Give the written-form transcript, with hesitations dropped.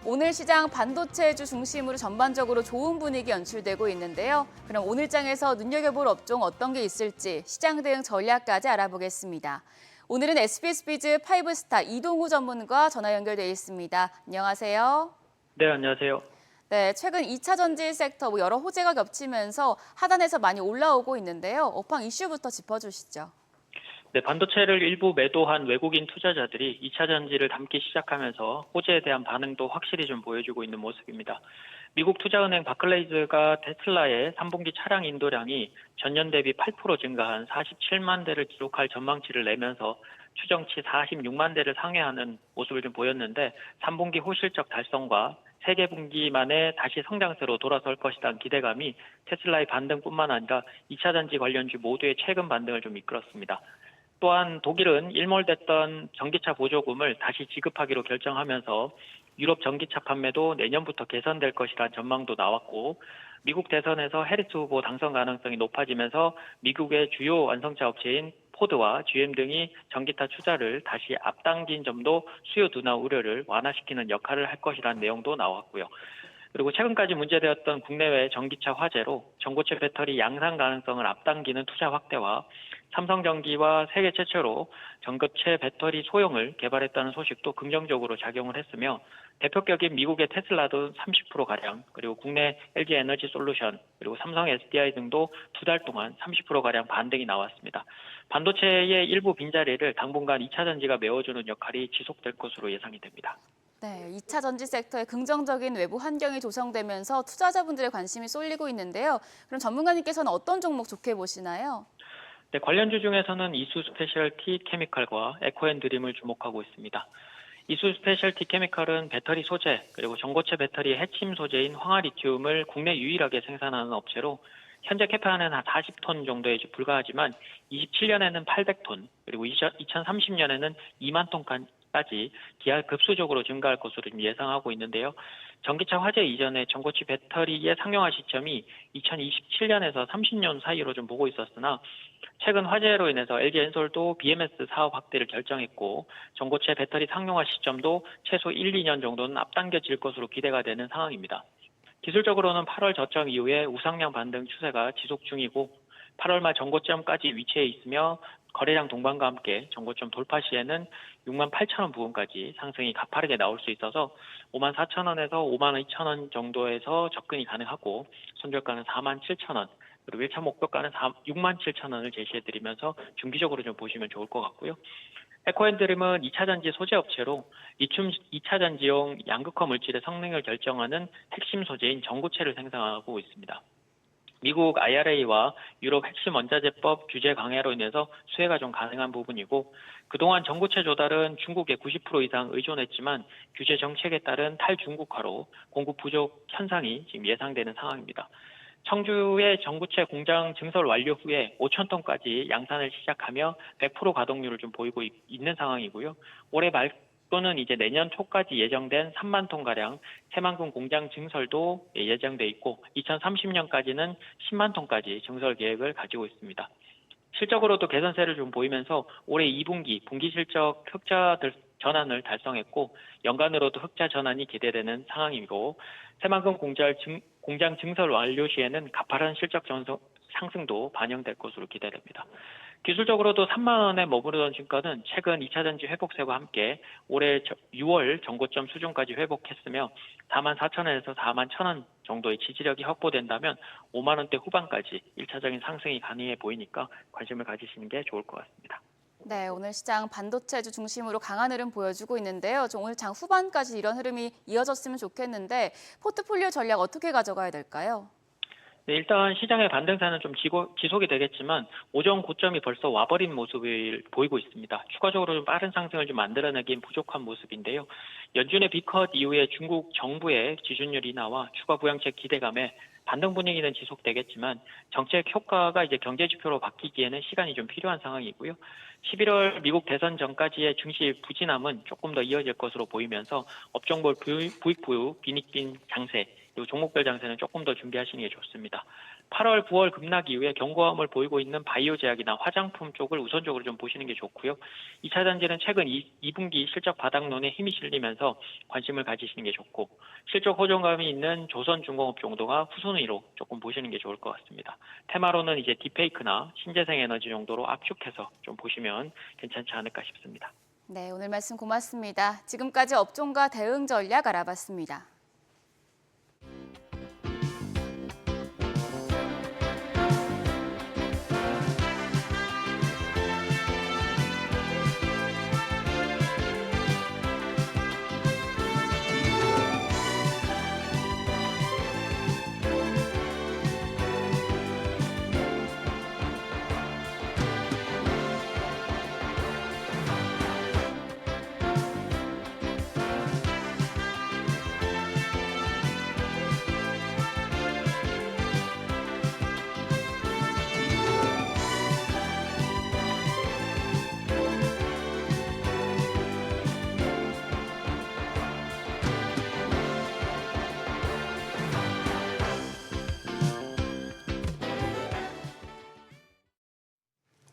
오늘 시장 반도체주 중심으로 전반적으로 좋은 분위기 연출되고 있는데요. 그럼 오늘 장에서 눈여겨볼 업종 어떤 게 있을지 시장 대응 전략까지 알아보겠습니다. 오늘은 SBS비즈 5스타 이동우 전문가 전화 연결돼 있습니다. 안녕하세요. 네, 안녕하세요. 네, 최근 2차 전지 섹터 여러 호재가 겹치면서 하단에서 많이 올라오고 있는데요. 업황 이슈부터 짚어주시죠. 네, 반도체를 일부 매도한 외국인 투자자들이 2차 전지를 담기 시작하면서 호재에 대한 반응도 확실히 좀 보여주고 있는 모습입니다. 미국 투자은행 바클레이즈가 테슬라의 3분기 차량 인도량이 전년 대비 8% 증가한 47만 대를 기록할 전망치를 내면서 추정치 46만 대를 상회하는 모습을 좀 보였는데 3분기 호실적 달성과 세계 분기 만에 다시 성장세로 돌아설 것이라는 기대감이 테슬라의 반등뿐만 아니라 2차 전지 관련주 모두의 최근 반등을 좀 이끌었습니다. 또한 독일은 일몰됐던 전기차 보조금을 다시 지급하기로 결정하면서 유럽 전기차 판매도 내년부터 개선될 것이라는 전망도 나왔고, 미국 대선에서 해리스 후보 당선 가능성이 높아지면서 미국의 주요 완성차 업체인 포드와 GM 등이 전기차 투자를 다시 앞당긴 점도 수요 둔화 우려를 완화시키는 역할을 할 것이라는 내용도 나왔고요. 그리고 최근까지 문제되었던 국내외 전기차 화재로 전고체 배터리 양산 가능성을 앞당기는 투자 확대와 삼성전기와 세계 최초로 전고체 배터리 소형을 개발했다는 소식도 긍정적으로 작용을 했으며, 대표격인 미국의 테슬라도 30%가량, 그리고 국내 LG 에너지 솔루션, 그리고 삼성 SDI 등도 두 달 동안 30%가량 반등이 나왔습니다. 반도체의 일부 빈자리를 당분간 2차 전지가 메워주는 역할이 지속될 것으로 예상이 됩니다. 네, 2차 전지 섹터에 긍정적인 외부 환경이 조성되면서 투자자분들의 관심이 쏠리고 있는데요. 그럼 전문가님께서는 어떤 종목 좋게 보시나요? 네, 관련주 중에서는 이수 스페셜티 케미칼과 에코앤드림을 주목하고 있습니다. 이수 스페셜티 케미칼은 배터리 소재, 그리고 전고체 배터리의 핵심 소재인 황화리튬을 국내 유일하게 생산하는 업체로 현재 캐파는 한 40톤 정도에 불과하지만 27년에는 800톤, 그리고 2030년에는 2만 톤까지 기하급수적으로 증가할 것으로 예상하고 있는데요. 전기차 화재 이전에 전고체 배터리의 상용화 시점이 2027년에서 30년 사이로 좀 보고 있었으나, 최근 화재로 인해서 LG엔솔도 BMS 사업 확대를 결정했고, 전고체 배터리 상용화 시점도 최소 1, 2년 정도는 앞당겨질 것으로 기대가 되는 상황입니다. 기술적으로는 8월 저점 이후에 우상향 반등 추세가 지속 중이고, 8월 말 전고점까지 위치해 있으며 거래량 동반과 함께 전고점 돌파 시에는 6만 8천 원 부근까지 상승이 가파르게 나올 수 있어서 5만 4천 원에서 5만 2천 원 정도에서 접근이 가능하고, 손절가는 4만 7천 원, 그리고 1차 목표가는 6만 7천 원을 제시해드리면서 중기적으로 좀 보시면 좋을 것 같고요. 에코앤드림은 2차 전지 소재 업체로 리튬 2차 전지용 양극화 물질의 성능을 결정하는 핵심 소재인 전고체를 생산하고 있습니다. 미국 IRA와 유럽 핵심 원자재법 규제 강화로 인해서 수혜가 좀 가능한 부분이고, 그동안 전고체 조달은 중국에 90% 이상 의존했지만 규제 정책에 따른 탈중국화로 공급 부족 현상이 지금 예상되는 상황입니다. 청주의 전고체 공장 증설 완료 후에 5천 톤까지 양산을 시작하며 100% 가동률을 좀 보이고 있는 상황이고요. 올해 말 또는 이제 내년 초까지 예정된 3만 톤가량 새만금 공장 증설도 예정돼 있고, 2030년까지는 10만 톤까지 증설 계획을 가지고 있습니다. 실적으로도 개선세를 좀 보이면서 올해 2분기 분기 실적 흑자 전환을 달성했고, 연간으로도 흑자 전환이 기대되는 상황이고, 새만금 공장 증설 완료 시에는 가파른 실적 상승도 반영될 것으로 기대됩니다. 기술적으로도 3만 원에 머무르던 주가는 최근 2차 전지 회복세와 함께 올해 6월 전고점 수준까지 회복했으며 4만 4천 원에서 4만 1천 원 정도의 지지력이 확보된다면 5만 원대 후반까지 1차적인 상승이 가능해 보이니까 관심을 가지시는 게 좋을 것 같습니다. 네, 오늘 시장 반도체주 중심으로 강한 흐름 보여주고 있는데요. 좀 오늘 장 후반까지 이런 흐름이 이어졌으면 좋겠는데 포트폴리오 전략 어떻게 가져가야 될까요? 네, 일단 시장의 반등세는 좀 지속이 되겠지만 오전 고점이 벌써 와버린 모습을 보이고 있습니다. 추가적으로 좀 빠른 상승을 좀 만들어내긴 부족한 모습인데요. 연준의 B컷 이후에 중국 정부의 지준율 인하와 추가 부양책 기대감에 반등 분위기는 지속되겠지만 정책 효과가 이제 경제 지표로 바뀌기에는 시간이 좀 필요한 상황이고요. 11월 미국 대선 전까지의 증시 부진함은 조금 더 이어질 것으로 보이면서 업종별 부익 부유 빈익빈 장세, 그리고 종목별 장세는 조금 더 준비하시는 게 좋습니다. 8월, 9월 급락 이후에 견고함을 보이고 있는 바이오 제약이나 화장품 쪽을 우선적으로 좀 보시는 게 좋고요. 2차 전지는 최근 2분기 실적 바닥론에 힘이 실리면서 관심을 가지시는 게 좋고, 실적 호전감이 있는 조선중공업 정도가 후순위로 조금 보시는 게 좋을 것 같습니다. 테마로는 이제 딥페이크나 신재생 에너지 정도로 압축해서 좀 보시면 괜찮지 않을까 싶습니다. 네, 오늘 말씀 고맙습니다. 지금까지 업종과 대응 전략 알아봤습니다.